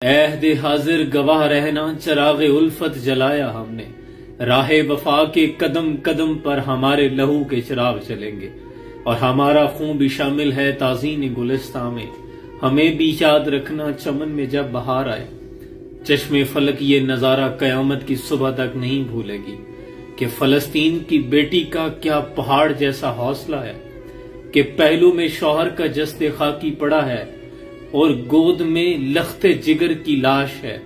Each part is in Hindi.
अहद हाजिर गवाह रहना, चरागे उल्फत जलाया हमने। राहे वफा के कदम कदम पर हमारे लहू के चिराग चलेंगे और हमारा खून भी शामिल है ताज़ीन गुलिस्तां में। हमें भी याद रखना चमन में जब बहार आए। चश्मे फलक ये नजारा कयामत की सुबह तक नहीं भूलेगी कि फलस्तीन की बेटी का क्या पहाड़ जैसा हौसला है, कि पहलू में शौहर का जस्ते खाकी पड़ा है और गोद में लख्ते जिगर की लाश है,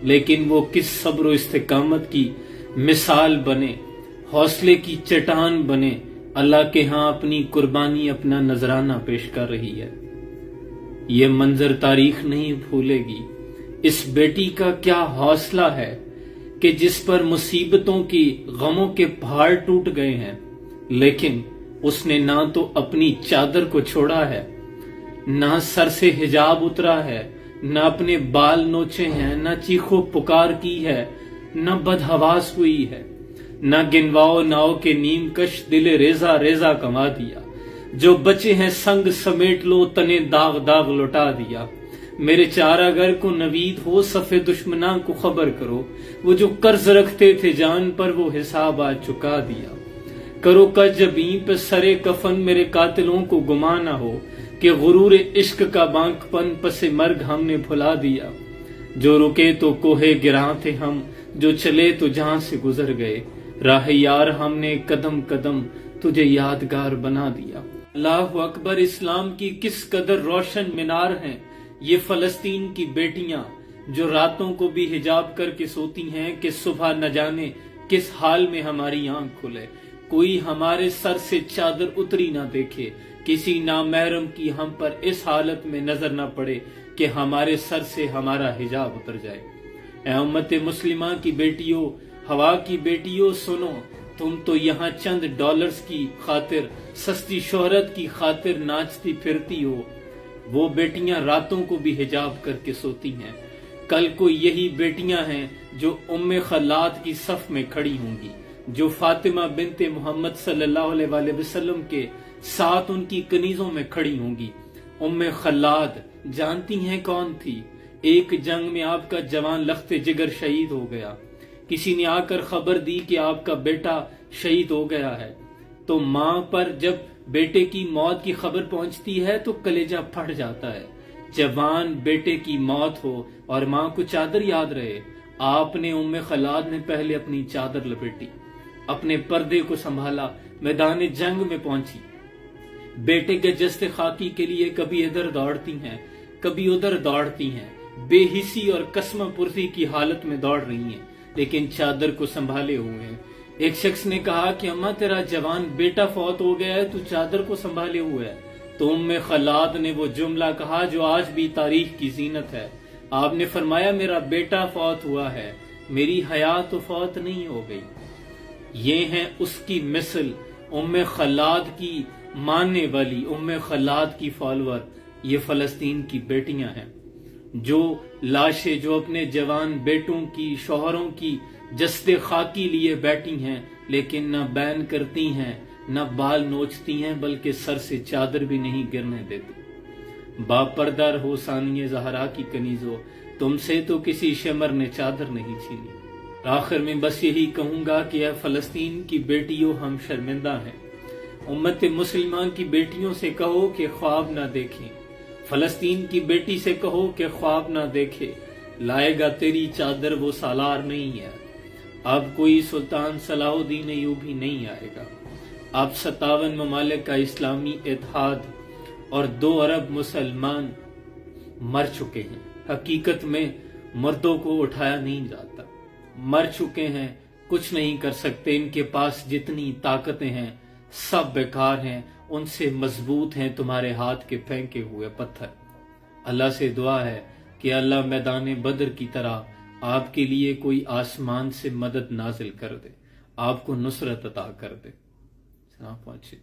लेकिन वो किस सब्र इस्तिकामत की मिसाल बने, हौसले की चट्टान बने, अल्लाह के हां अपनी कुर्बानी अपना नजराना पेश कर रही है। ये मंजर तारीख नहीं भूलेगी। इस बेटी का क्या हौसला है कि जिस पर मुसीबतों की गमों के पहाड़ टूट गए हैं, लेकिन उसने ना तो अपनी चादर को छोड़ा है, ना सर से हिजाब उतरा है, ना अपने बाल नोचे हैं, ना चीखो पुकार की है, न बदहवास हुई है, न गिनवाओ नाव के नीम कश दिले रेजा रेजा कमा दिया। जो बचे हैं संग समेट लो, तने दाग दाग लुटा दिया। मेरे चारागर को नवीद हो, सफे दुश्मना को खबर करो, वो जो कर्ज रखते थे जान पर वो हिसाब आज चुका दिया। करो कजबी पे सरे कफन, मेरे कातिलों को गुमा ना हो कि गुरूर इश्क का बांकपन पसे मर्ग हमने भुला दिया। जो रुके तो कोहे गिरा थे हम, जो चले तो जहां से गुजर गए। राह यार हमने कदम कदम तुझे यादगार बना दिया। अल्लाहु अकबर। इस्लाम की किस कदर रोशन मीनार हैं ये फलस्तीन की बेटियां, जो रातों को भी हिजाब करके सोती हैं कि सुबह न जाने किस हाल में हमारी आंख खुले। कोई हमारे सर से चादर उतरी ना देखे, किसी नामहरम की हम पर इस हालत में नजर ना पड़े कि हमारे सर से हमारा हिजाब उतर जाए। ऐ उम्मत मुस्लिमा की बेटियों, हवा की बेटियों, सुनो, तुम तो यहाँ चंद डॉलर्स की खातिर, सस्ती शोहरत की खातिर नाचती फिरती हो। वो बेटियां रातों को भी हिजाब करके सोती हैं। कल को यही बेटियां हैं जो उम्मे खल्लाद की सफ में खड़ी होंगी, जो फातिमा बिनते मोहम्मद सल्लल्लाहु अलैहि वसल्लम के साथ उनकी कनीजों में खड़ी होंगी। उम्मे खल्लाद जानती हैं कौन थी? एक जंग में आपका जवान लख्ते जिगर शहीद हो गया। किसी ने आकर खबर दी कि आपका बेटा शहीद हो गया है, तो मां पर जब बेटे की मौत की खबर पहुंचती है तो कलेजा फट जाता है। जवान बेटे की मौत हो और मां को चादर याद रहे। आपने उम्मे खल्लाद ने पहले अपनी चादर लपेटी, अपने पर्दे को संभाला, मैदान जंग में पहुंची। बेटे के जस्ते खाकी के लिए कभी इधर दौड़ती हैं, कभी उधर दौड़ती हैं, बेहिसी और कसम पुर्जी की हालत में दौड़ रही हैं, लेकिन चादर को संभाले हुए हैं। एक शख्स ने कहा कि अम्मा तेरा जवान बेटा फौत हो गया है, तू चादर को संभाले हुए है। तो उम्मे खल्लाद ने वो जुमला कहा जो आज भी तारीख की जीनत है। आपने फरमाया मेरा बेटा फौत हुआ है, मेरी हयात तो फौत नहीं हो गई। ये है उसकी मिसल, उम्मे खल्लाद की मानने वाली, उम्मे खल्लाद की फॉलोअर, ये फलस्तीन की बेटियां हैं जो लाशें, जो अपने जवान बेटों की, शौहरों की जस्ते खाकी लिए बैठी हैं, लेकिन न बैन करती हैं, न बाल नोचती हैं, बल्कि सर से चादर भी नहीं गिरने देती। बापर्दा हो सानिए ज़हरा की कनीजो, तुमसे तो किसी शमर ने चादर नहीं छीनी। आखिर में बस यही कहूंगा कि यह फलस्तीन की बेटियों, हम शर्मिंदा हैं। उम्मत मुसलमान की बेटियों से कहो कि ख्वाब ना देखें। फलस्तीन की बेटी से कहो कि ख्वाब ना देखे। लाएगा तेरी चादर वो सालार नहीं है। अब कोई सुल्तान सलाहुद्दीन अय्यूबी नहीं आएगा। अब 57 ममालिक का इस्लामी इत्तेहाद और 2 अरब मुसलमान मर चुके हैं। हकीकत में मर्दों को उठाया नहीं जाता। मर चुके हैं, कुछ नहीं कर सकते। इनके पास जितनी ताकतें हैं सब बेकार हैं, उनसे मजबूत हैं तुम्हारे हाथ के फेंके हुए पत्थर। अल्लाह से दुआ है कि अल्लाह मैदान बदर की तरह आपके लिए कोई आसमान से मदद नाजिल कर दे, आपको नुसरत अता कर दे। पहुंचे।